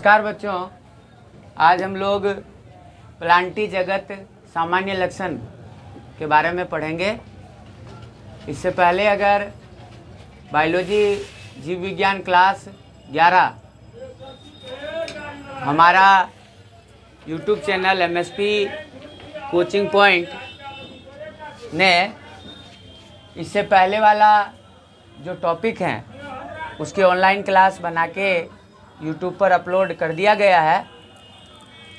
नमस्कार बच्चों। आज हम लोग प्लांटी जगत सामान्य लक्षण के बारे में पढ़ेंगे। इससे पहले अगर बायोलॉजी जीव विज्ञान क्लास 11 हमारा YouTube channel MSP coaching point ने इससे पहले वाला जो टॉपिक है उसके ऑनलाइन क्लास बना के यूट्यूब पर अपलोड कर दिया गया है।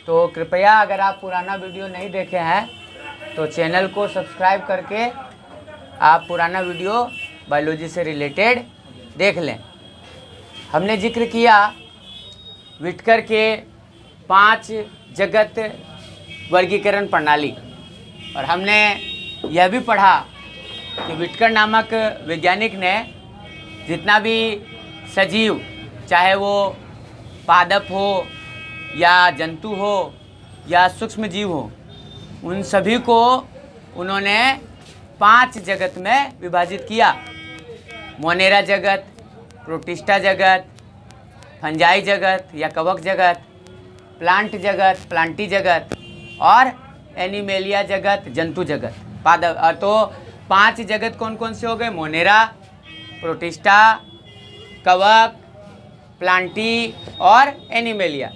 तो कृपया अगर आप पुराना वीडियो नहीं देखे हैं तो चैनल को सब्सक्राइब करके आप पुराना वीडियो बायोलॉजी से रिलेटेड देख लें। हमने जिक्र किया विटकर के 5 जगत वर्गीकरण प्रणाली, और हमने यह भी पढ़ा कि विटकर नामक वैज्ञानिक ने जितना भी सजीव, चाहे वो पादप हो या जंतु हो या सूक्ष्म जीव हो, उन सभी को उन्होंने 5 जगत में विभाजित किया। मोनेरा जगत, प्रोटिस्टा जगत, फंजाई जगत या कवक जगत, प्लांट जगत, प्लांटी जगत और एनिमेलिया जगत, जंतु जगत, पादप। तो 5 जगत कौन कौन से हो गए? मोनेरा, प्रोटिस्टा, कवक, प्लांटी और एनिमेलिया।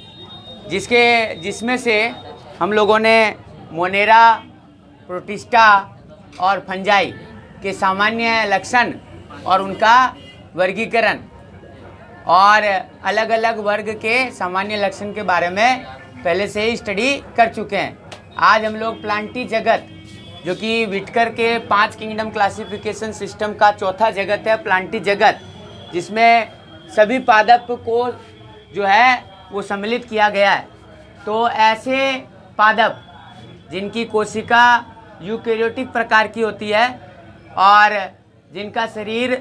जिसमें से हम लोगों ने मोनेरा, प्रोटिस्टा और फंजाई के सामान्य लक्षण और उनका वर्गीकरण और अलग अलग वर्ग के सामान्य लक्षण के बारे में पहले से ही स्टडी कर चुके हैं। आज हम लोग प्लांटी जगत, जो कि विटकर के 5 किंगडम क्लासिफिकेशन सिस्टम का चौथा जगत है, प्लांटी जगत, जिसमें सभी पादप को जो है वो सम्मिलित किया गया है। तो ऐसे पादप जिनकी कोशिका यूकेरियोटिक प्रकार की होती है और जिनका शरीर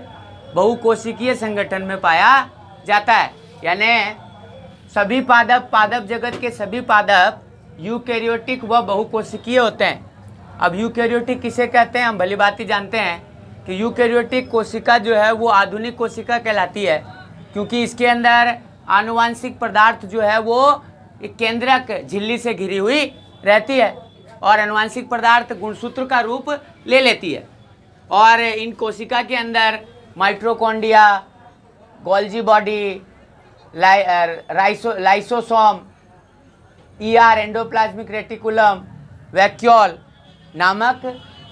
बहुकोशिकीय संगठन में पाया जाता है, यानी सभी पादप जगत के सभी पादप यूकेरियोटिक व बहुकोशिकीय होते हैं। अब यूकेरियोटिक किसे कहते हैं? हम भली भांति जानते हैं कि यूकेरियोटिक कोशिका जो है वो आधुनिक कोशिका कहलाती है, क्योंकि इसके अंदर आनुवांशिक पदार्थ जो है वो एक केंद्रक झिल्ली से घिरी हुई रहती है और आनुवांशिक पदार्थ गुणसूत्र का रूप ले लेती है। और इन कोशिका के अंदर mitochondria, Golgi body, lysosome, ER, endoplasmic reticulum, vacuole नामक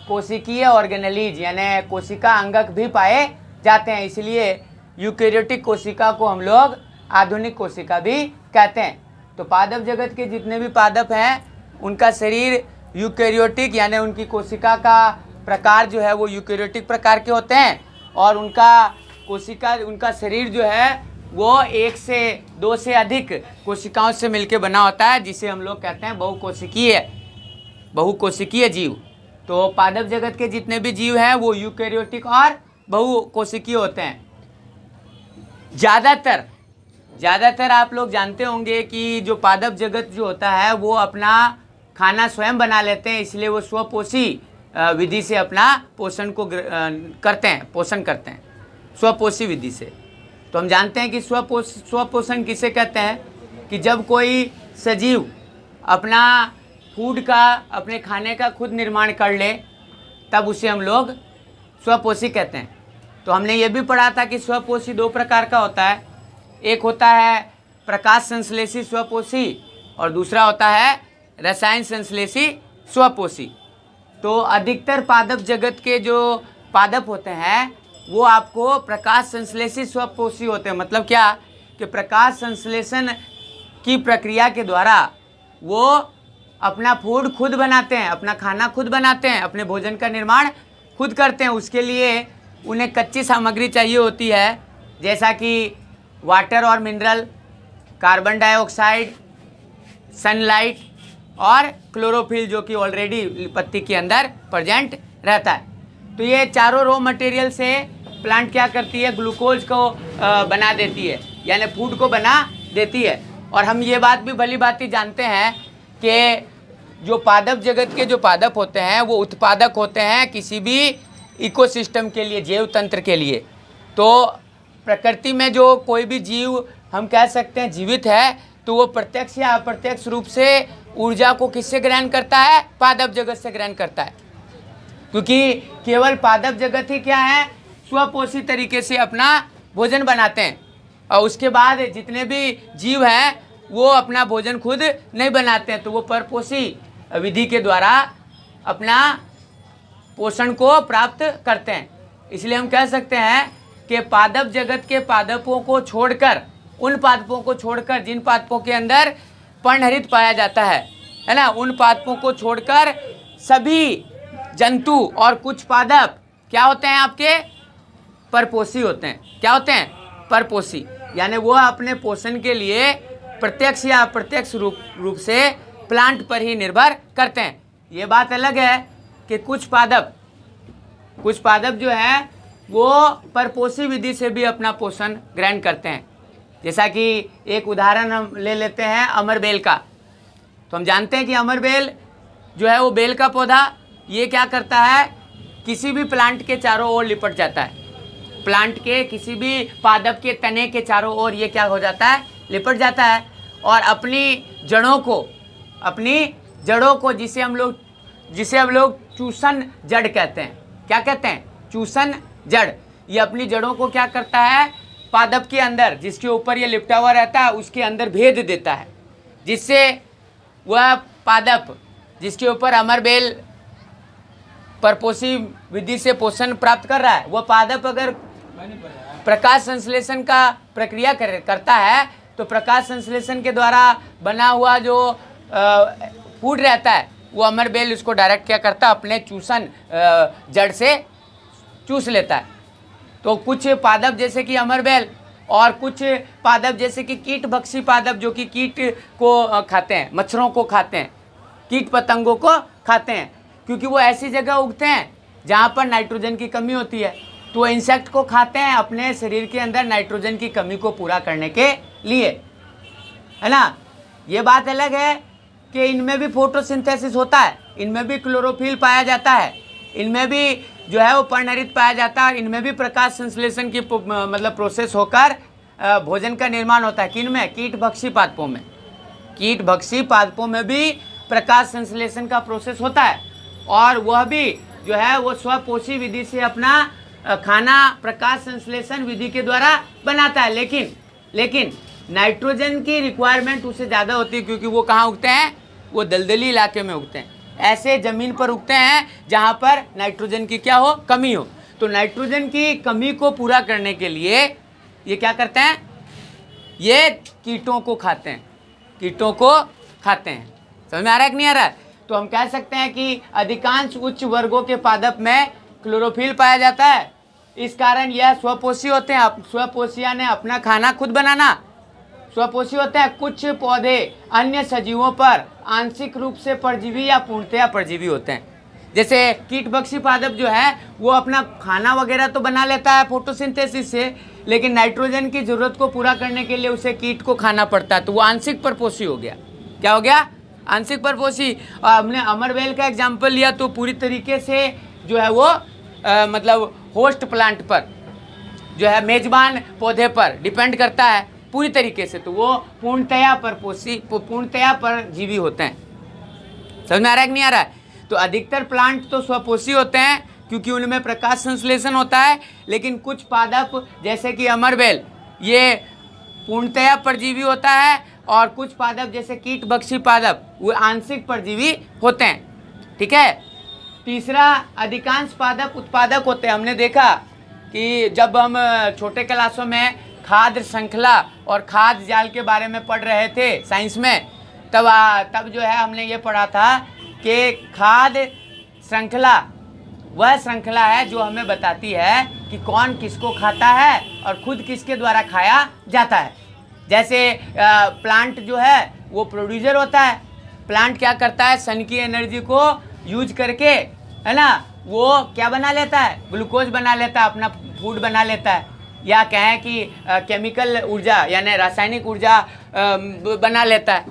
कोशिकीय ऑर्गेनेलीज यानी कोशिका अंगक भी पाए जाते हैं। इसलिए यूकेरियोटिक कोशिका को हम लोग आधुनिक कोशिका भी कहते हैं। तो पादप जगत के जितने भी पादप हैं उनका शरीर यूकेरियोटिक यानी उनकी कोशिका का प्रकार जो है वो यूकेरियोटिक प्रकार के होते हैं, और उनका शरीर जो है वो 1 से 2 से अधिक कोशिकाओं से मिलकर बना होता है, जिसे हम लोग कहते हैं बहुकोशिकीय जीव। तो पादप जगत के जितने भी जीव हैं वो यूकेरियोटिक और बहुकोशिकीय होते हैं। ज़्यादातर आप लोग जानते होंगे कि जो पादप जगत जो होता है वो अपना खाना स्वयं बना लेते हैं, इसलिए वो स्वपोषी विधि से अपना पोषण करते हैं स्वपोषी विधि से। तो हम जानते हैं कि स्वपोषण किसे कहते हैं कि जब कोई सजीव अपना फूड का, अपने खाने का खुद निर्माण कर ले, तब उसे हम लोग स्वपोषी कहते हैं। तो हमने ये भी पढ़ा था कि स्वपोषी 2 प्रकार का होता है। एक होता है प्रकाश संश्लेषी स्वपोषी और दूसरा होता है रसायन संश्लेषी स्वपोषी। तो अधिकतर पादप जगत के जो पादप होते हैं वो आपको प्रकाश संश्लेषी स्वपोषी होते हैं। मतलब क्या कि प्रकाश संश्लेषण की प्रक्रिया के द्वारा वो अपना फूड खुद बनाते हैं, अपना खाना खुद बनाते हैं, अपने भोजन का निर्माण खुद करते हैं। उसके लिए उन्हें कच्ची सामग्री चाहिए होती है, जैसा कि वाटर और मिनरल, कार्बन डाइऑक्साइड, सनलाइट और क्लोरोफिल, जो कि ऑलरेडी पत्ती के अंदर प्रेजेंट रहता है। तो ये चारों रॉ मटेरियल से प्लांट क्या करती है? ग्लूकोज को बना देती है, यानी फूड को बना देती है। और हम ये बात भी भली भांति जानते हैं कि जो पादप जगत के जो पादप होते हैं वो उत्पादक होते हैं किसी भी इकोसिस्टम के लिए, जैव तंत्र के लिए। तो प्रकृति में जो कोई भी जीव हम कह सकते हैं जीवित है, तो वो प्रत्यक्ष या अप्रत्यक्ष रूप से ऊर्जा को किससे ग्रहण करता है? पादप जगत से ग्रहण करता है, क्योंकि केवल पादप जगत ही क्या है? स्वपोषी तरीके से अपना भोजन बनाते हैं, और उसके बाद जितने भी जीव हैं वो अपना भोजन खुद नहीं बनाते हैं, तो वो परपोषी विधि के द्वारा अपना पोषण को प्राप्त करते हैं। इसलिए हम कह सकते हैं कि पादप जगत के पादपों को छोड़कर, उन पादपों को छोड़कर जिन पादपों के अंदर पर्णहरित पाया जाता है ना, उन पादपों को छोड़कर सभी जंतु और कुछ पादप क्या होते हैं? आपके परपोषी होते हैं। क्या होते हैं? परपोषी, यानी वो अपने पोषण के लिए प्रत्यक्ष या अप्रत्यक्ष रूप से प्लांट पर ही निर्भर करते हैं। ये बात अलग है कि कुछ पादप जो है वो परपोषी विधि से भी अपना पोषण ग्रहण करते हैं। जैसा कि एक उदाहरण हम ले लेते हैं अमरबेल का। तो हम जानते हैं कि अमरबेल जो है वो बेल का पौधा, ये क्या करता है? किसी भी प्लांट के चारों ओर लिपट जाता है। प्लांट के किसी भी पादप के तने के चारों ओर ये क्या हो जाता है? लिपट जाता है, और अपनी जड़ों को जिसे हम लोग चूसन जड़ कहते हैं। क्या कहते हैं? चूसन जड़। ये अपनी जड़ों को क्या करता है? पादप के अंदर, जिसके ऊपर ये लिपटा हुआ रहता है, उसके अंदर भेद देता है, जिससे वह पादप जिसके ऊपर अमरबेल परपोषी विधि से पोषण प्राप्त कर रहा है, वह पादप अगर प्रकाश संश्लेषण का प्रक्रिया करता है, तो प्रकाश संश्लेषण के द्वारा बना हुआ जो फूड रहता है, वो अमरबेल उसको डायरेक्ट क्या करता है? अपने चूसन जड़ से चूस लेता है। तो कुछ पादप जैसे कि अमरबेल, और कुछ पादप जैसे कि कीटभक्षी पादप, जो कि कीट को खाते हैं, मच्छरों को खाते हैं, कीट पतंगों को खाते हैं, क्योंकि वो ऐसी जगह उगते हैं जहाँ पर नाइट्रोजन की कमी होती है। तो इंसेक्ट को खाते हैं अपने शरीर के अंदर नाइट्रोजन की कमी को पूरा करने के लिए, है ना। ये बात अलग है कि इनमें भी फोटोसिंथेसिस होता है, इनमें भी क्लोरोफिल पाया जाता है, इनमें भी जो है वो पर्णहरित पाया जाता है, इनमें भी प्रकाश संश्लेषण की मतलब प्रोसेस होकर भोजन का निर्माण होता है। किन में? कीटभक्षी पादपों में। कीटभक्षी पादपों में भी प्रकाश संश्लेषण का प्रोसेस होता है, और वह भी जो है वो स्वपोषी विधि से अपना खाना प्रकाश संश्लेषण विधि के द्वारा बनाता है। लेकिन नाइट्रोजन की रिक्वायरमेंट उससे ज़्यादा होती है, क्योंकि वो कहाँ उगते हैं? वो दलदली इलाके में उगते हैं, ऐसे ज़मीन पर उगते हैं जहाँ पर नाइट्रोजन की क्या हो? कमी हो। तो नाइट्रोजन की कमी को पूरा करने के लिए ये क्या करते हैं? ये कीटों को खाते हैं, समझ में आ रहा है कि नहीं आ रहा है? तो हम कह सकते हैं कि अधिकांश उच्च वर्गों के पादप में क्लोरोफिल पाया जाता है, इस कारण यह स्वपोषी होते हैं। स्वपोषिया ने अपना खाना खुद बनाना स्वपोषी होते हैं। कुछ पौधे अन्य सजीवों पर आंशिक रूप से परजीवी या पूर्णतया परजीवी होते हैं। जैसे कीटभक्षी पादप जो है वो अपना खाना वगैरह तो बना लेता है फोटोसिंथेसिस से, लेकिन नाइट्रोजन की ज़रूरत को पूरा करने के लिए उसे कीट को खाना पड़ता है, तो वो आंशिक परपोषी हो गया। क्या हो गया? आंशिक परपोषी। और हमने अमरबेल का एग्जाम्पल लिया तो पूरी तरीके से जो है वो मतलब होस्ट प्लांट पर जो है, मेजबान पौधे पर डिपेंड करता है पूरी तरीके से, तो वो पूर्णतया परजीवी होते हैं। समझ में आ रहा है कि नहीं आ रहा है? तो अधिकतर प्लांट तो स्वपोषी होते हैं क्योंकि उनमें प्रकाश संश्लेषण होता है, लेकिन कुछ पादप जैसे कि अमरबेल ये पूर्णतया परजीवी होता है, और कुछ पादप जैसे कीटभक्षी पादप वो आंशिक परजीवी होते हैं। ठीक है। तीसरा, अधिकांश पादप उत्पादक होते हैं। हमने देखा कि जब हम छोटे क्लासों में खाद्य श्रृंखला और खाद्य जाल के बारे में पढ़ रहे थे साइंस में, तब जो है हमने ये पढ़ा था कि खाद्य श्रृंखला वह श्रृंखला है जो हमें बताती है कि कौन किसको खाता है और खुद किसके द्वारा खाया जाता है। जैसे प्लांट जो है वो प्रोड्यूसर होता है। प्लांट क्या करता है? सन की एनर्जी को यूज करके, है ना, वो क्या बना लेता है? ग्लूकोज बना लेता है, अपना फूड बना लेता है, या कहें कि केमिकल ऊर्जा यानी रासायनिक ऊर्जा बना लेता है।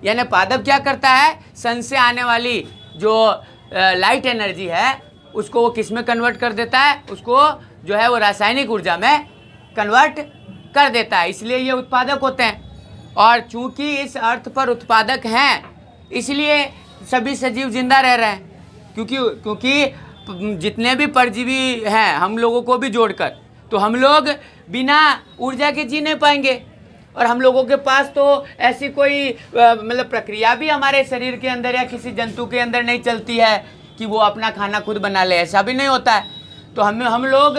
यानी पादप क्या करता है? सन से आने वाली जो लाइट एनर्जी है उसको वो किस में कन्वर्ट कर देता है? उसको जो है वो रासायनिक ऊर्जा में कन्वर्ट कर देता है। इसलिए ये उत्पादक होते हैं। और चूंकि इस अर्थ पर उत्पादक हैं, इसलिए सभी सजीव जिंदा रह रहे हैं। क्योंकि जितने भी परजीवी हैं, हम लोगों को भी जोड़कर, तो हम लोग बिना ऊर्जा के जी नहीं पाएंगे। और हम लोगों के पास तो ऐसी कोई मतलब प्रक्रिया भी हमारे शरीर के अंदर या किसी जंतु के अंदर नहीं चलती है कि वो अपना खाना खुद बना ले, ऐसा भी नहीं होता है। तो हम लोग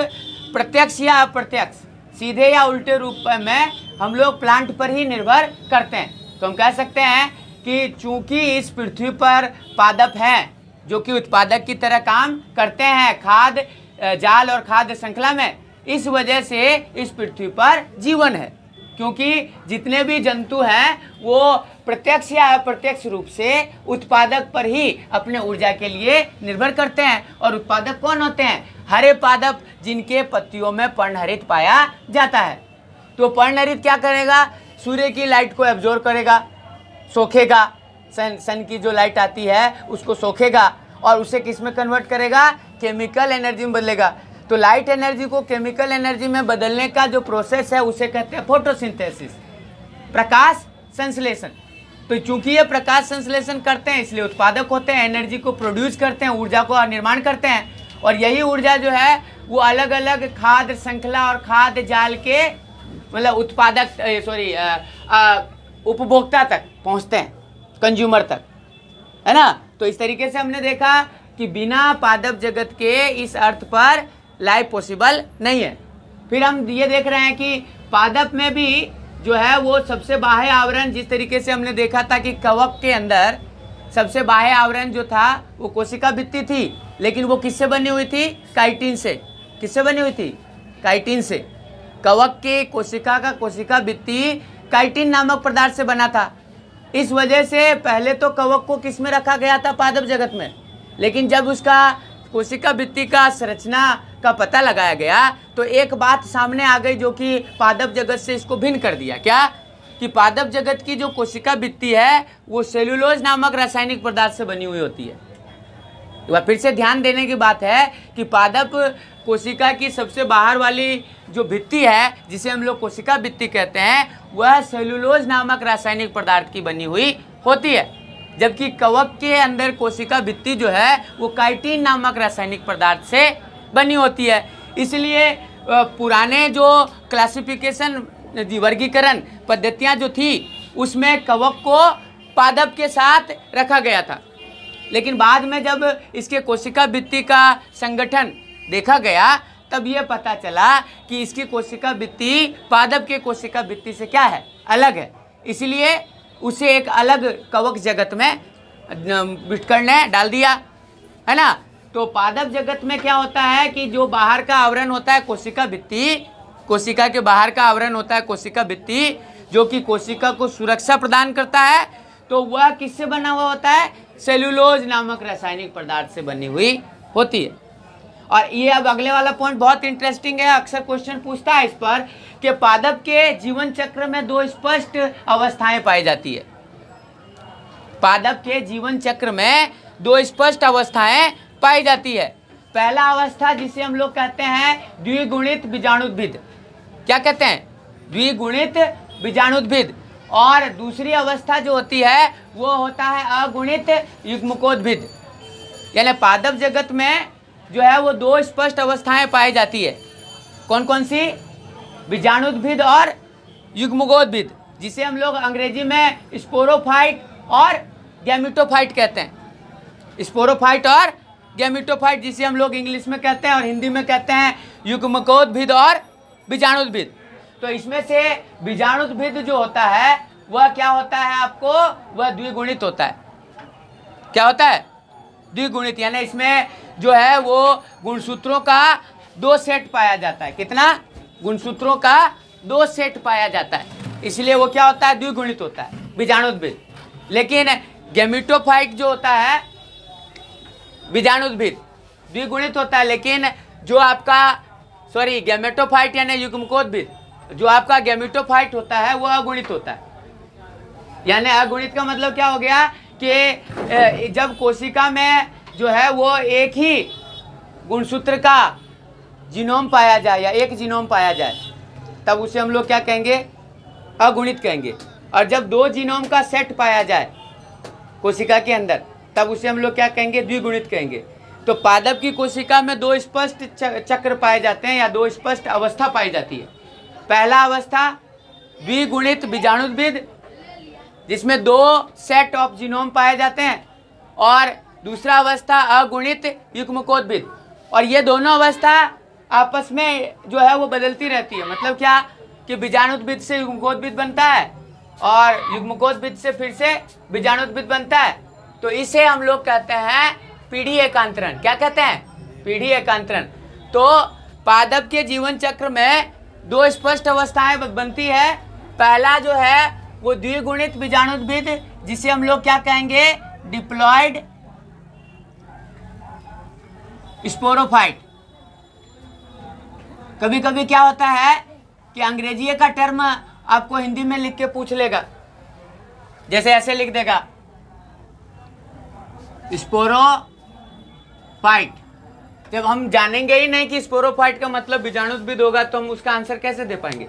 प्रत्यक्ष या अप्रत्यक्ष, सीधे या उल्टे रूप में हम लोग प्लांट पर ही निर्भर करते हैं। तो हम कह सकते हैं कि चूंकि इस पृथ्वी पर पादप हैं जो कि उत्पादक की तरह काम करते हैं खाद जाल और खाद्य श्रृंखला में, इस वजह से इस पृथ्वी पर जीवन है। क्योंकि जितने भी जंतु हैं वो प्रत्यक्ष या अप्रत्यक्ष रूप से उत्पादक पर ही अपने ऊर्जा के लिए निर्भर करते हैं। और उत्पादक कौन होते हैं? हरे पादप, जिनके पत्तियों में पर्णहरित पाया जाता है। तो पर्णहरित क्या करेगा? सूर्य की लाइट को एब्जॉर्ब करेगा, सोखेगा, सन की जो लाइट आती है उसको सोखेगा और उसे किस में कन्वर्ट करेगा? केमिकल एनर्जी में बदलेगा। तो लाइट एनर्जी को केमिकल एनर्जी में बदलने का जो प्रोसेस है उसे कहते हैं फोटोसिंथेसिस, प्रकाश संश्लेषण। तो चूंकि ये प्रकाश संश्लेषण करते हैं इसलिए उत्पादक होते हैं, एनर्जी को प्रोड्यूस करते हैं, ऊर्जा को निर्माण करते हैं। और यही ऊर्जा जो है वो अलग अलग खाद्य श्रृंखला और खाद्य जाल के मतलब उपभोक्ता तक पहुंचते हैं, कंज्यूमर तक, है ना। तो इस तरीके से हमने देखा कि बिना पादप जगत के इस अर्थ पर लाइफ पॉसिबल नहीं है। फिर हम ये देख रहे हैं कि पादप में भी जो है वो सबसे बाह्य आवरण, जिस तरीके से हमने देखा था कि कवक के अंदर सबसे बाह्य आवरण जो था वो कोशिका भित्ति थी, लेकिन वो किससे बनी हुई थी? काइटिन से। किससे बनी हुई थी? काइटिन से। कवक के कोशिका का कोशिका भित्ति काइटिन नामक पदार्थ से बना था। इस वजह से पहले तो कवक को किस में रखा गया था? पादप जगत में। लेकिन जब उसका कोशिका भित्ति का संरचना का पता लगाया गया तो एक बात सामने आ गई जो कि पादप जगत से इसको भिन्न कर दिया। क्या? कि पादप जगत की जो कोशिका भित्ति है वो सेल्यूलोज नामक रासायनिक पदार्थ से बनी हुई होती है। वह फिर से ध्यान देने की बात है कि पादप कोशिका की सबसे बाहर वाली जो भित्ति है, जिसे हम लोग कोशिका भित्ति कहते हैं, वह सेल्यूलोज नामक रासायनिक पदार्थ की बनी हुई होती है। जबकि कवक के अंदर कोशिका भित्ति जो है वो काइटिन नामक रासायनिक पदार्थ से बनी होती है। इसलिए पुराने जो क्लासिफिकेशन वर्गीकरण पद्धतियां जो थी उसमें कवक को पादप के साथ रखा गया था। लेकिन बाद में जब इसके कोशिका भित्ति का संगठन देखा गया तब ये पता चला कि इसकी कोशिका भित्ति पादप के कोशिका भित्ति से क्या है? अलग है। इसलिए उसे एक अलग कवक जगत में विटकर ने डाल दिया, है ना। तो पादप जगत में क्या होता है कि जो बाहर का आवरण होता है कोशिका भित्ति, कोशिका के बाहर का आवरण होता है कोशिका भित्ति, जो कि कोशिका को सुरक्षा प्रदान करता है, तो वह किससे बना हुआ होता है? सेल्यूलोज नामक रासायनिक पदार्थ से बनी हुई होती है। और ये अब अगले वाला पॉइंट बहुत इंटरेस्टिंग है, अक्सर क्वेश्चन पूछता है इस पर कि पादप के जीवन चक्र में दो स्पष्ट अवस्थाएं पाई जाती है। पादप के जीवन चक्र में दो स्पष्ट अवस्थाएं पाई जाती है। पहला अवस्था जिसे हम लोग कहते हैं द्विगुणित बीजाणुद्भिद। क्या कहते हैं? द्विगुणित बीजाणुद्भिद। और दूसरी अवस्था जो होती है वो होता है अगुणित युग्मकोद्भिद। यानी पादप जगत में जो है वो दो स्पष्ट अवस्थाएं पाई जाती है। कौन कौन सी? बीजाणुद्भिद और युग्मकोद्भिद, जिसे हम लोग अंग्रेजी में स्पोरोफाइट और गैमेटोफाइट कहते हैं। स्पोरोफाइट और गैमेटोफाइट, जिसे हम लोग इंग्लिश में कहते हैं और हिंदी में कहते हैं युग्मकोद्भिद और बीजाणुद्भिद। तो इसमें से बीजाणुद्भिद जो होता है वह क्या होता है आपको? वह द्विगुणित होता है। क्या होता है? द्विगुणित। यानी इसमें जो है वो गुणसूत्रों का दो सेट पाया जाता है। कितना? गुणसूत्रों का दो सेट पाया जाता है, इसलिए वो क्या होता है? द्विगुणित होता है, बीजाणुद्भिद। लेकिन गैमेटोफाइट जो होता है बीजाणुद्भिद द्विगुणित होता है, लेकिन जो आपका गैमेटोफाइट यानी युग्मकोद्भिद, जो आपका गैमेटोफाइट होता है वह अगुणित होता है। यानी अगुणित का मतलब क्या हो गया कि जब कोशिका में जो है वो एक ही गुणसूत्र का जीनोम पाया जाए या एक जीनोम पाया जाए तब उसे हम लोग क्या कहेंगे? अगुणित कहेंगे। और जब दो जीनोम का सेट पाया जाए कोशिका के अंदर, तब उसे हम लोग क्या कहेंगे, द्विगुणित कहेंगे। तो पादप की कोशिका में दो स्पष्ट चक्र पाए जाते हैं या दो स्पष्ट अवस्था पाई जाती है। पहला अवस्था द्विगुणित बीजाणुद्भिद, जिसमें दो सेट ऑफ जीनोम पाए जाते हैं, और दूसरा अवस्था अगुणित युग्मकोद्भिद। और ये दोनों अवस्था आपस में जो है वो बदलती रहती है। मतलब क्या कि बीजाणुद्भिद से युग्मकोद्भिद बनता है और युग्मकोद्भिद से फिर से बीजाणुद्भिद बनता है। तो इसे हम लोग कहते हैं पीढ़ी एकांतरण। क्या कहते हैं? पीढ़ी एकांतरण। तो पादप के जीवन चक्र में दो स्पष्ट अवस्थाएं बनती है। पहला जो है वो द्विगुणित बीजाणुद्भिद, जिसे हम लोग क्या कहेंगे, डिप्लॉयड स्पोरोफाइट। कभी कभी क्या होता है कि अंग्रेजी का टर्म आपको हिंदी में लिख के पूछ लेगा, जैसे ऐसे लिख देगा स्पोरोफाइट। जब हम जानेंगे ही नहीं कि स्पोरोफाइट का मतलब बीजाणुद्भिद होगा तो हम उसका आंसर कैसे दे पाएंगे,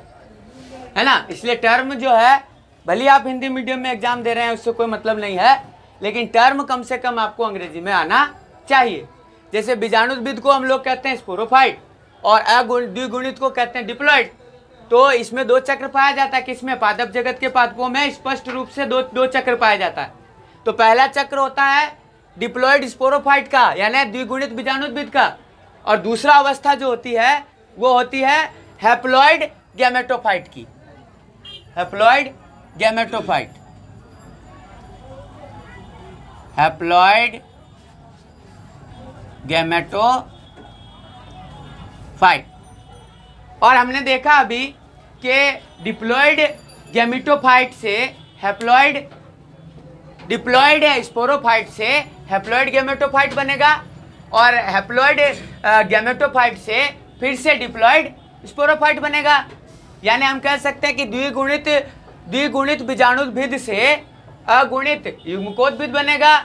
है ना। इसलिए टर्म जो है, भले आप हिंदी मीडियम में एग्जाम दे रहे हैं उससे कोई मतलब नहीं है, लेकिन टर्म कम से कम आपको अंग्रेजी में आना चाहिए। जैसे बीजाणुद्भिद को हम लोग कहते हैं स्पोरोफाइट और द्विगुणित को कहते हैं डिप्लॉयड। तो इसमें दो चक्र पाया जाता है। किसमें? पादप जगत के पादपों में स्पष्ट रूप से दो चक्र पाया जाता है। तो पहला चक्र होता है डिप्लॉयड स्पोरोफाइट का, यानी द्विगुणित बीजाणुद्भिद का, और दूसरा अवस्था जो होती है वो होती है हैप्लॉयड गैमेटोफाइट की। Haploid gametophyte, haploid gametophyte. और हमने देखा अभी कि डिप्लॉयड गैमेटोफाइट से हैप्लॉयड, डिप्लॉयड स्पोरोफाइट से हैप्लॉयड गैमेटोफाइट बनेगा, और हैप्लॉयड गैमेटोफाइट से फिर से डिप्लॉयड स्पोरोफाइट बनेगा। यानी हम कह सकते हैं कि द्विगुणित बीजाणुद्भिद से अगुणित युग्मकोद्भिद बनेगा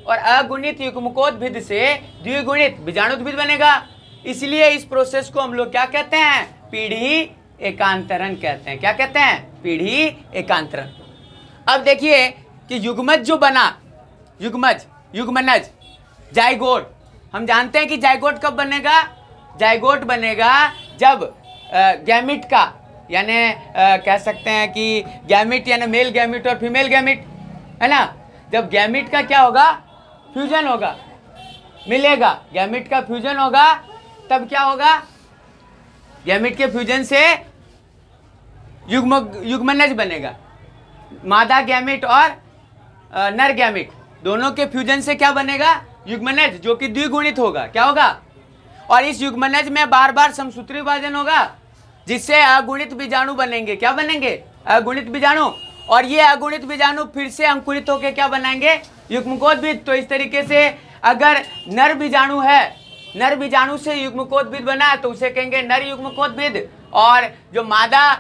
और अगुणित युग्मकोद्भिद से द्विगुणित बीजाणुद्भिद बनेगा। इसलिए इस प्रोसेस को हम लोग क्या कहते हैं? पीढ़ी एकांतरण कहते हैं। क्या कहते हैं? पीढ़ी एकांतरण। अब देखिए कि युग्मज जो बना, युग्मनज, जाइगोट। हम जानते हैं कि जाइगोट कब बनेगा? जाइगोट बनेगा जब गैमिट का, यानी कह सकते हैं कि गैमिट यानी मेल गैमिट और फीमेल गैमिट, है ना। जब गैमिट का क्या होगा? फ्यूजन होगा, मिलेगा, गैमिट का फ्यूजन होगा, तब क्या होगा? गैमिट के फ्यूजन से युग्मनज बनेगा। मादा गैमिट और नर गैमिट दोनों के फ्यूजन से क्या बनेगा? युग्मनज, जो कि द्विगुणित होगा। क्या होगा? और इस युग्मनज में बार बार समसूत्री विभाजन होगा, जिससे अगुणित बीजाणु बनेंगे। क्या बनेंगे? अगुणित बीजाणु। और ये अगुणित बीजाणु फिर से अंकुरित होकर क्या बनाएंगे? युग्मकोद्भिद। तो इस तरीके से अगर नर बीजाणु है, नर बीजाणु से युग्मकोद्भिद बना है तो उसे कहेंगे नर युग्मकोद्भिद, और जो मादा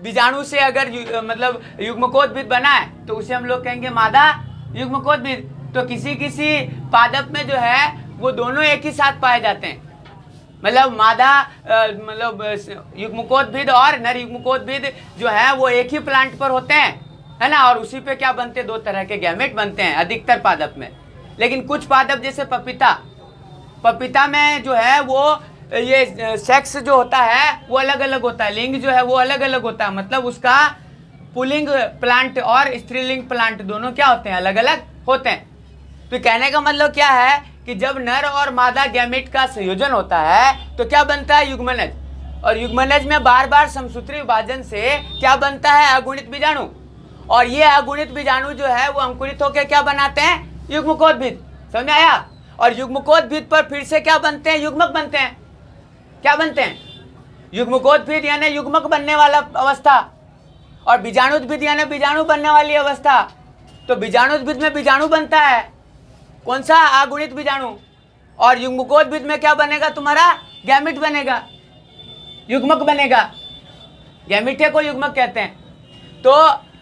बीजाणु से अगर मतलब युग्मकोद्भिद बना है तो उसे हम लोग कहेंगे मादा युग्मकोद्भिद। तो किसी किसी पादप में जो है वो दोनों एक ही साथ पाए जाते हैं, मतलब मादा मतलब युग्मकोद्भिद और नर युग्मकोद्भिद जो है वो एक ही प्लांट पर होते हैं, है ना। और उसी पे क्या बनते हैं? दो तरह के गैमेट बनते हैं अधिकतर पादप में। लेकिन कुछ पादप जैसे पपीता में जो है वो ये सेक्स जो होता है वो अलग अलग होता है, लिंग जो है वो अलग अलग होता है। मतलब उसका पुल्लिंग प्लांट और स्त्रीलिंग प्लांट दोनों क्या होते हैं? अलग अलग होते हैं। तो कहने का मतलब क्या है कि जब नर और मादा गैमेट का संयोजन होता है तो क्या बनता है? युग्मनज। और युग्मनज में बार बार समसूत्री विभाजन से क्या बनता है? अगुणित बीजाणु। और ये अगुणित बीजाणु जो है वो अंकुरित होकर क्या बनाते हैं? युग्मकोद्भिद। समझ में आया? और युग्मकोद्भिद पर फिर से क्या बनते हैं? युग्मक बनते हैं। क्या बनते हैं? युग्मकोद्भिद यानी युग्मक बनने वाला अवस्था, और बीजाणुद्भिद यानी बीजाणु बनने वाली अवस्था। तो बीजाणुद्भिद में बीजाणु बनता है, कौन सा? अगुणित बीजाणु। और युग्मकोद्भिद में क्या बनेगा तुम्हारा? गैमिट बनेगा, युग्मक बनेगा। गैमिट को युग्मक कहते हैं। तो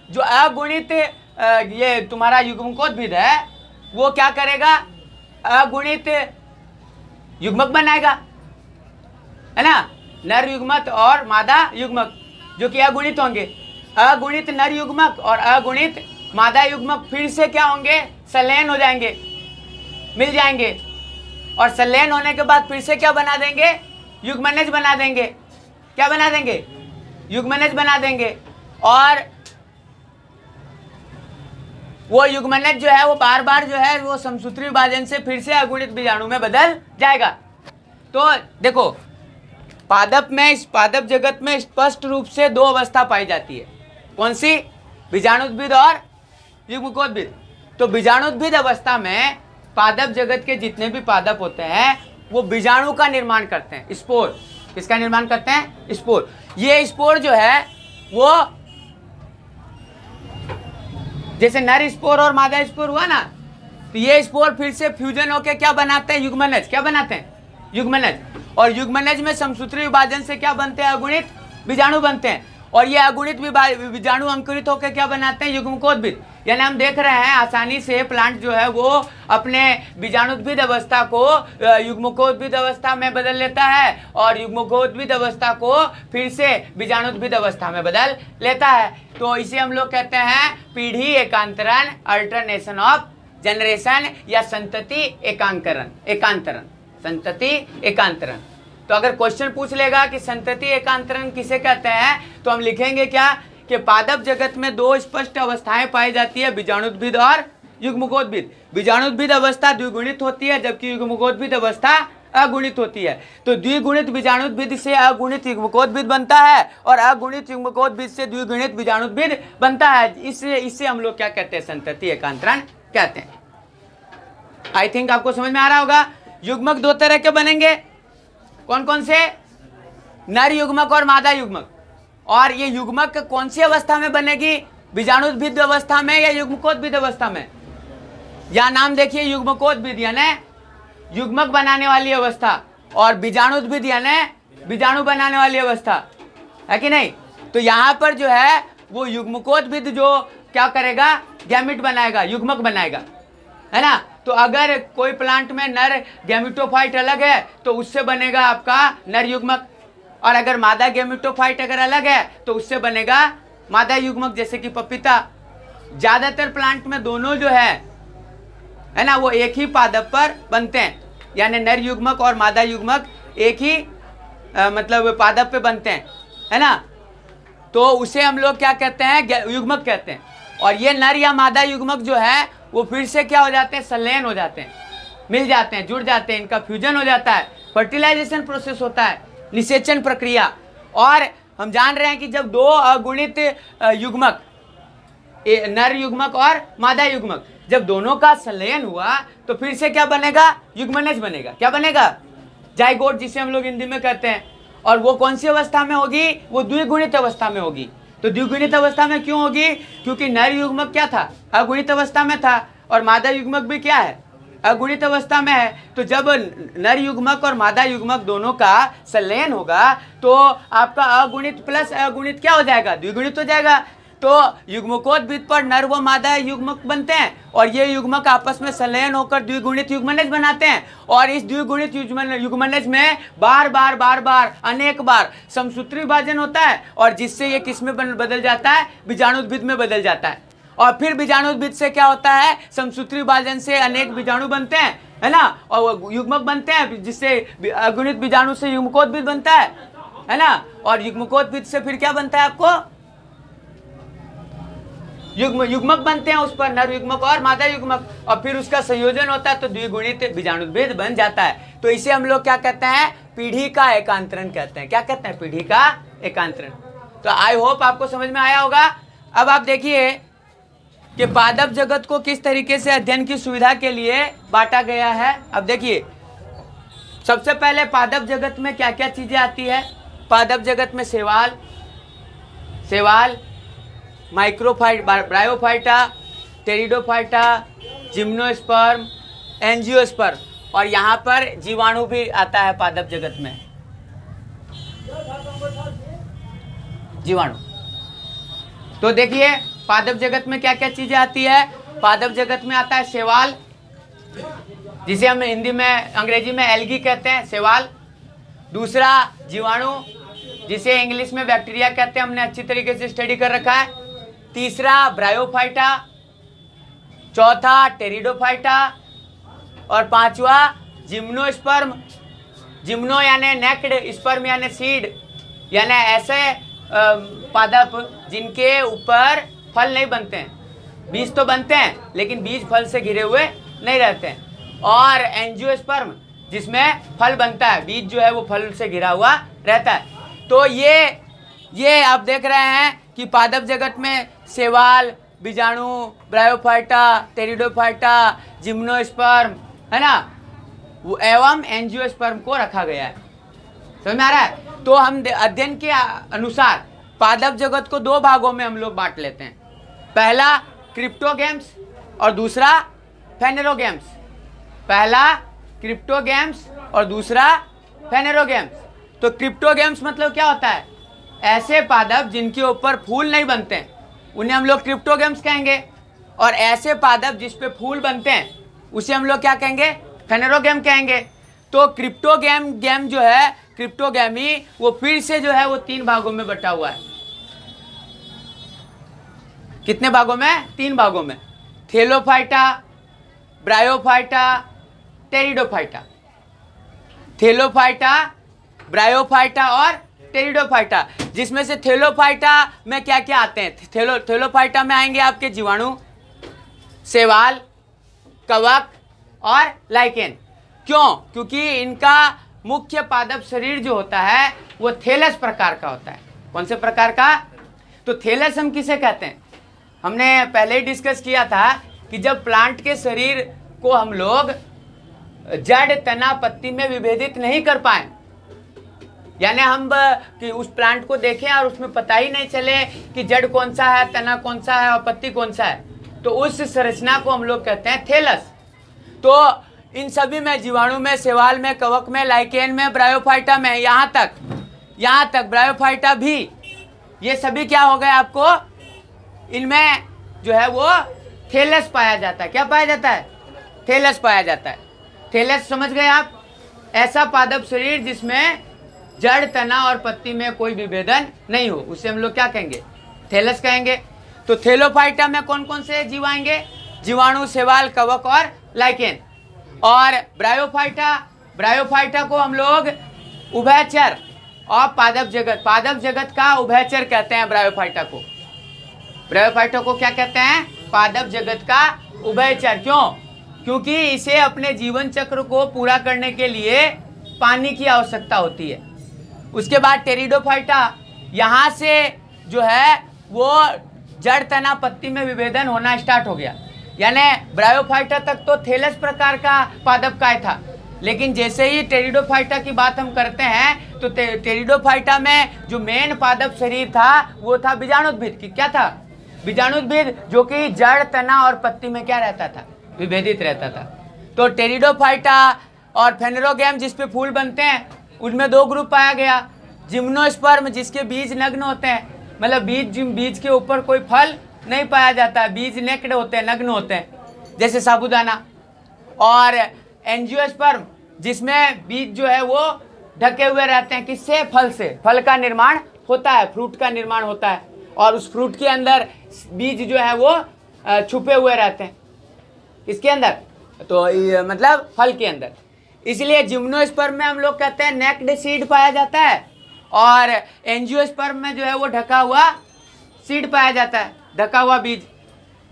जो अगुणित ये तुम्हारा युग्मकोद्भिद है वो क्या करेगा? अगुणित युग्मक बनाएगा, है ना। नर युग्मक और मादा युग्मक जो कि अगुणित होंगे। अगुणित नर युग्मक और अगुणित मादा युग्मक फिर से क्या होंगे, संलयन हो जाएंगे, मिल जाएंगे, और संलयन होने के बाद फिर से क्या बना देंगे, युग्मनज बना देंगे। क्या बना देंगे, युग्मनज बना देंगे। और वो युग्मनज जो है वो बार बार जो है वो समसूत्री विभाजन से फिर से अगुणित बीजाणु में बदल जाएगा। तो देखो पादप में, इस पादप जगत में स्पष्ट रूप से दो अवस्था पाई जाती है। कौन सी, बीजाणुद्भिद और युग्मकोद्भिद। तो बीजाणुद्भिद अवस्था में पादप जगत के जितने भी पादप होते हैं वो बीजाणु का निर्माण करते हैं, स्पोर। किसका निर्माण करते हैं, स्पोर। ये स्पोर जो है वो जैसे नर स्पोर और मादा स्पोर हुआ ना, तो ये स्पोर फिर से फ्यूजन होकर क्या बनाते हैं, युग्मनज। क्या बनाते हैं, युग्मनज। और युग्मनज में समसूत्री विभाजन से क्या बनते हैं, अगुणित बीजाणु बनते हैं। और ये अगुणित बीजाणु अंकुरित होकर क्या बनाते हैं, युग्मकोद्भिद। यानी हम देख रहे हैं आसानी से प्लांट जो है वो अपने बीजाणुद्भिद अवस्था को युग्मकोद्भिद अवस्था में बदल लेता है और युग्मकोद्भिद अवस्था को फिर से बीजाणुद्भिद अवस्था में बदल लेता है। तो इसे हम लोग कहते हैं पीढ़ी एकांतरण, अल्टरनेशन ऑफ जनरेशन, या संतति एकांतरण, संतति एकांतरण। तो अगर क्वेश्चन पूछ लेगा कि संतति एकांतरण किसे कहते हैं, तो हम लिखेंगे क्या कि पादप जगत में दो स्पष्ट अवस्थाएं पाई जाती है, बीजाणुद्भिद और युग्मकोद्भिद। बीजाणुद्भिद अवस्था द्विगुणित होती है जबकि युग्मकोद्भिद अवस्था अगुणित होती है। तो द्विगुणित बीजाणुद्भिद से अगुणित युग्मकोद्भिद बनता है और अगुणित युग्मकोद्भिद से द्विगुणित बीजाणुद्भिद बनता है। इससे हम लोग क्या कहते हैं, संतति एकांतरण कहते हैं। आई थिंक आपको समझ में आ रहा होगा। युग्मक दो तरह के बनेंगे, कौन कौन से, नर युग्मक और मादा युग्मक। और ये युग्मक कौन सी अवस्था में बनेगी, बीजाणुद्भिद अवस्था में या युग्मकोद्भिद अवस्था में। यहाँ नाम देखिए, युग्मकोद्भिद यानी युग्मक बनाने वाली अवस्था और बीजाणुद्भिद यानी बीजाणु बनाने वाली अवस्था, है कि नहीं। तो यहाँ पर जो है वो युग्मकोद्भिद जो क्या करेगा, गैमिट बनाएगा, युग्मक बनाएगा, है ना। तो अगर कोई प्लांट में नर गैमिटोफाइट अलग है तो उससे बनेगा आपका नर युग्मक, और अगर मादा गैमिटोफाइट अगर अलग है तो उससे बनेगा मादा युग्मक। जैसे कि पपीता, ज्यादातर प्लांट में दोनों जो है ना वो एक ही पादप पर बनते हैं, यानी नर युग्मक और मादा युग्मक एक ही मतलब पादप पे बनते हैं, है ना। तो उसे हम लोग क्या कहते हैं, युग्मक कहते हैं। और ये नर या मादा युग्मक जो है वो फिर से क्या हो जाते हैं, संलयन हो जाते हैं, मिल जाते हैं, जुड़ जाते हैं, इनका फ्यूजन हो जाता है, फर्टिलाइजेशन प्रोसेस होता है, निषेचन प्रक्रिया। और हम जान रहे हैं कि जब दो अगुणित युग्मक, नर युग्मक और मादा युग्मक, जब दोनों का संलयन हुआ तो फिर से क्या बनेगा, युग्मनज बनेगा। क्या बनेगा, जाइगोट, जिसे हम लोग हिंदी में कहते हैं। और वो कौन सी अवस्था में होगी, वो द्विगुणित अवस्था में होगी। तो द्विगुणित अवस्था में क्यों होगी, क्योंकि नर युग्मक क्या था, अगुणित अवस्था में था, और मादा युग्मक भी क्या है, अगुणित अवस्था में है। तो जब नर युग्मक और मादा युग्मक दोनों का संलयन होगा तो आपका अगुणित प्लस अगुणित क्या हो जाएगा, द्विगुणित हो जाएगा। तो युग्मकोद्भिद पर नर व मादा युग्मक बनते हैं और ये युग्मक आपस में संलयन होकर द्विगुणित युग्मनज बनाते हैं। और इस द्विगुणित युग्मनज में बार बार अनेक बार समसूत्री विभाजन होता है, और जिससे ये किस में बदल जाता है, बीजाणुद्भिद में बदल जाता है। और फिर बीजाणुद्भिद से क्या होता है, समसूत्री विभाजन से अनेक बीजाणु बनते हैं, है ना, और युग्मक बनते हैं, जिससे अगुणित बीजाणु से युग्मकोद्भिद बनता है ना। और युग्मकोद्भिद से फिर क्या बनता है, आपको युग्मक बनते हैं, उस पर नर युग्मक और मादा युग्मक, और फिर उसका संयोजन होता है तो द्विगुणित बीजाणुद्भिद बन जाता है। तो इसे हम लोग क्या कहते हैं, पीढ़ी का एकांतरण कहते हैं। क्या कहते हैं, पीढ़ी का एकांतरण। तो आई होप आपको समझ में आया होगा। अब आप देखिए कि पादप जगत को किस तरीके से अध्ययन की सुविधा के लिए बांटा गया है। अब देखिए, सबसे पहले पादप जगत में क्या क्या चीजें आती है। पादप जगत में सेवाल, माइक्रोफाइट, ब्रायोफाइटा, टेरिडोफाइटा, जिम्नोस्पर्म, एंजियोस्पर्म, और यहाँ पर जीवाणु भी आता है पादप जगत में, जीवाणु। तो देखिए पादप जगत में क्या क्या चीजें आती है। पादप जगत में आता है सेवाल, जिसे हम हिंदी में, अंग्रेजी में एल्गी कहते हैं, सेवाल। दूसरा जीवाणु, जिसे इंग्लिश में बैक्टीरिया कहते हैं, हमने अच्छी तरीके से स्टडी कर रखा है। तीसरा ब्रायोफाइटा, चौथा टेरिडोफाइटा और पांचवा जिम्नोस्पर्म। जिम्नो यानी नेक्ड, स्पर्म यानी सीड, यानी ऐसे पादप जिनके ऊपर फल नहीं बनते हैं। बीज तो बनते हैं लेकिन बीज फल से घिरे हुए नहीं रहते हैं। और एंजियोस्पर्म जिसमें फल बनता है, बीज जो है वो फल से घिरा हुआ रहता है। तो ये आप देख रहे हैं कि पादप जगत में शैवाल, बीजाणु, ब्रायोफाइटा, टेरिडोफाइटा, जिम्नोस्पर्म, है ना, वो एवं एंजियोस्पर्म को रखा गया है। समझ में आ रहा है? तो हम अध्ययन के अनुसार पादप जगत को दो भागों में हम लोग बांट लेते हैं। पहला क्रिप्टोगेम्स और दूसरा फेनेरोगेम्स। पहला क्रिप्टोगेम्स और दूसरा फेनेरोगेम्स। तो क्रिप्टोगेम्स मतलब क्या होता है? ऐसे पादप जिनके ऊपर फूल नहीं बनते हैं उन्हें हम लोग क्रिप्टोगेम्स कहेंगे, और ऐसे पादप जिस पे फूल बनते हैं उसे हम लोग क्या कहेंगे? फेनेरोगेम कहेंगे। तो क्रिप्टोगेम जो है, क्रिप्टोगेमी, वो फिर से जो है वो 3 भागों में बटा हुआ है। कितने भागों में? 3 भागों में। Thallophyta, bryophyta, pteridophyta. Thallophyta, bryophyta और टेरिडोफाइटा, जिसमें से थैलोफाइटा में क्या क्या आते हैं? थैलोफाइटा में आएंगे आपके जीवाणु, शैवाल, कवक और लाइकेन। क्यों? क्योंकि इनका मुख्य पादप शरीर जो होता है वो थैलस प्रकार का होता है। कौन से प्रकार का? तो थैलस हम किसे कहते हैं? हमने पहले ही डिस्कस किया था कि जब प्लांट के शरीर को हम लोग जड़, तना, पत्ती में विभेदित नहीं कर पाए, यानी हम कि उस प्लांट को देखें और उसमें पता ही नहीं चले कि जड़ कौन सा है, तना कौन सा है और पत्ती कौन सा है, तो उस संरचना को हम लोग कहते हैं थैलस। तो इन सभी में, जीवाणु में, शैवाल में, कवक में, लाइकेन में, ब्रायोफाइटा में, यहाँ तक ब्रायोफाइटा भी, ये सभी क्या हो गए आपको? इनमें जो है वो थैलस पाया जाता है। क्या पाया जाता है? थैलस पाया जाता है। थैलस समझ गए आप? ऐसा पादप शरीर जिसमें जड़, तना और पत्ती में कोई विभेदन नहीं हो, उसे हम लोग क्या कहेंगे? थैलस कहेंगे। तो थैलोफाइटा में कौन कौन से जीव आएंगे? जीवाणु, शैवाल, कवक और लाइकेन। और ब्रायोफाइटा को हम लोग उभयचर और पादप जगत का उभयचर कहते हैं। ब्रायोफाइटा को क्या कहते हैं? पादप जगत का उभयचर। क्यों? क्योंकि इसे अपने जीवन चक्र को पूरा करने के लिए पानी की आवश्यकता होती है। उसके बाद टेरिडोफाइटा, यहाँ से जो है वो जड़, तना, पत्ती में विभेदन होना स्टार्ट हो गया। यानी ब्रायोफाइटा तक तो थैलस प्रकार का पादप काय था, लेकिन जैसे ही टेरिडोफाइटा की बात हम करते हैं तो टेरिडोफाइटा में जो मेन पादप शरीर था वो था बीजाणुद्भिद। क्या था? बीजाणुद्भिद, जो कि जड़, तना और पत्ती में क्या रहता था? विभेदित रहता था। तो टेरिडोफाइटा और फेनेरोगेम जिस पे फूल बनते हैं उनमें 2 ग्रुप पाया गया। जिम्नोस्पर्म जिसके बीज नग्न होते हैं, मतलब बीज के ऊपर कोई फल नहीं पाया जाता, बीज नेक्ड होते हैं, नग्न होते हैं, जैसे साबूदाना। और एंजियोस्पर्म जिसमें बीज जो है वो ढके हुए रहते हैं। किससे? फल से। फल का निर्माण होता है, फ्रूट का निर्माण होता है, और उस फ्रूट के अंदर बीज जो है वो छुपे हुए रहते हैं। इसके अंदर तो मतलब फल के अंदर। इसलिए जिम्नोस्पर्म में हम लोग कहते हैं नेक्ड सीड पाया जाता है, और एंजियोस्पर्म में जो है वो ढका हुआ सीड पाया जाता है, ढका हुआ बीज।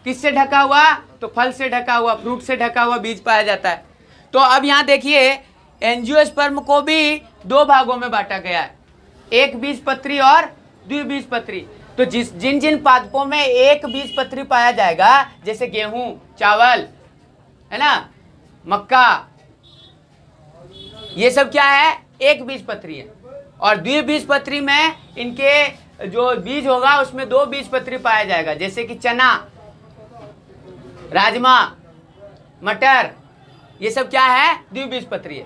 किससे ढका हुआ? तो फल से ढका हुआ, फ्रूट से ढका हुआ बीज पाया जाता है। तो अब यहाँ देखिए, एंजियोस्पर्म को भी 2 भागों में बांटा गया है, एक बीजपत्री और द्विबीजपत्री। तो जिन पादपों में एक बीजपत्री पाया जाएगा, जैसे गेहूं, चावल, है ना, मक्का, ये सब क्या है? एक बीजपत्री है। और द्विबीजपत्री में इनके जो बीज होगा उसमें 2 बीजपत्री पाया जाएगा, जैसे कि चना, राजमा, मटर, ये सब क्या है? द्विबीजपत्री है।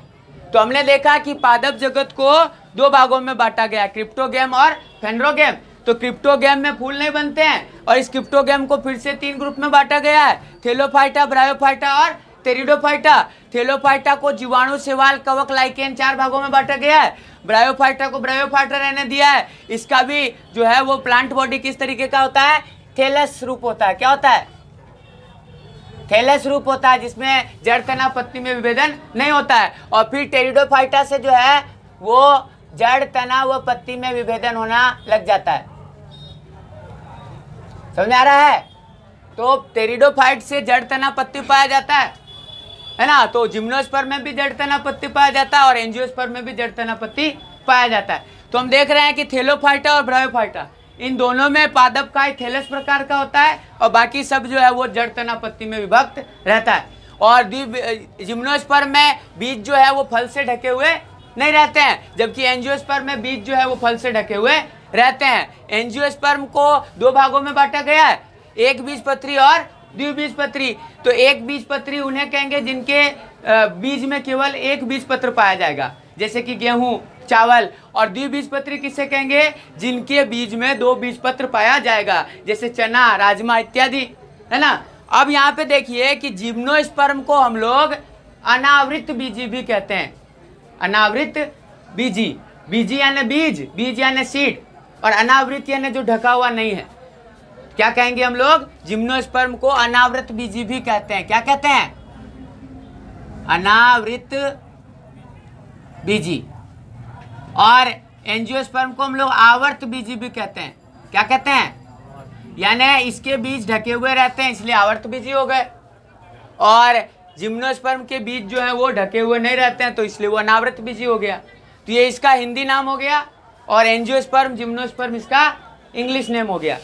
तो हमने देखा कि पादप जगत को 2 भागों में बांटा गया, क्रिप्टोगेम और फेनेरोगेम। तो क्रिप्टोगेम में फूल नहीं बनते हैं, और इस क्रिप्टोगेम को फिर से 3 ग्रुप में बांटा गया है, थैलोफाइटा, ब्रायोफाइटा और टेरिडोफाइटा। थैलोफाइटा को जीवाणु, शैवाल, कवक, लाइकेन 4 भागों में बांटा गया है। ब्रायोफाइटा को ब्रायोफाइटा रहने दिया है। इसका भी जो है वो प्लांट बॉडी किस तरीके का होता है? थैलस रूप होता है। क्या होता है? थैलस रूप होता है, जिसमें जड़, तना, पत्ती में विभेदन नहीं होता है। और फिर टेरिडोफाइटा से जो है वो जड़, तना व पत्ती में विभेदन होना लग जाता है। समझ आ रहा है? तो टेरिडोफाइट से जड़, तना, पत्ती पाया जाता है ना। तो जिम्नोस्पर्म में भी जड़, तना, पत्ती पाया जाता है और एंजियोस्पर्म में भी जड़, तना, पत्ती पाया जाता है। तो हम देख रहे हैं कि थैलोफाइटा और ब्रायोफाइटा, इन दोनों में पादप काय थैलस प्रकार का होता है और बाकी सब जो है वो जड़, तना, पत्ती में विभक्त रहता है। और जिम्नोस्पर्म में बीज जो है वो फल से ढके हुए नहीं रहते हैं, जबकि एंजियोस्पर्म में बीज जो है वो फल से ढके हुए रहते हैं। एंजियोस्पर्म को 2 भागों में बांटा गया है, एक बीजपत्री और द्विबीजपत्री। तो एक बीजपत्री उन्हें कहेंगे जिनके बीज में केवल एक बीजपत्र पाया जाएगा, जैसे कि गेहूं, चावल। और द्विबीजपत्री किसे कहेंगे? जिनके बीज में 2 बीजपत्र पाया जाएगा, जैसे चना, राजमा इत्यादि, है ना। अब यहाँ पे देखिए कि जिम्नोस्पर्म को हम लोग अनावृत बीजी भी कहते हैं। अनावृत बीजी, बीजी यानी बीज, बीज यानी सीड, और अनावृत यानी जो ढका हुआ नहीं है। क्या कहेंगे हम लोग? जिम्नोस्पर्म को अनावृत बीजी भी कहते हैं। क्या कहते हैं? अनावृत बीजी। और एंजियोस्पर्म को हम लोग आवर्त बीजी भी कहते हैं। क्या कहते हैं? यानी इसके बीज ढके हुए रहते हैं, इसलिए आवर्त बीजी हो गए। और जिम्नोस्पर्म के बीज जो हैं वो ढके हुए नहीं रहते हैं, तो इसलिए वो अनावृत बीजी हो गया। तो ये इसका हिंदी नाम हो गया, और एंजियोस्पर्म, जिम्नोस्पर्म इसका इंग्लिश नेम हो गया।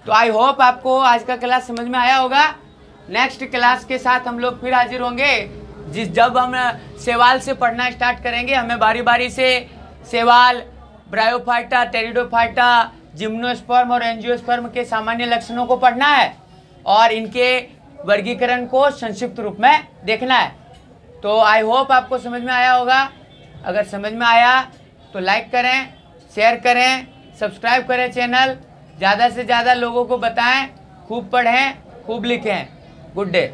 तो आई होप आपको आज का क्लास समझ में आया होगा। नेक्स्ट क्लास के साथ हम लोग फिर हाजिर होंगे। जब हम शैवाल से पढ़ना स्टार्ट करेंगे, हमें बारी बारी से शैवाल, ब्रायोफाइटा, टेरिडोफाइटा, जिम्नोस्पर्म और एंजियोस्पर्म के सामान्य लक्षणों को पढ़ना है और इनके वर्गीकरण को संक्षिप्त रूप में देखना है। तो आई होप आपको समझ में आया होगा। अगर समझ में आया तो लाइक करें, शेयर करें, सब्सक्राइब करें चैनल, ज़्यादा से ज़्यादा लोगों को बताएं, खूब पढ़ें, खूब लिखें। Good day.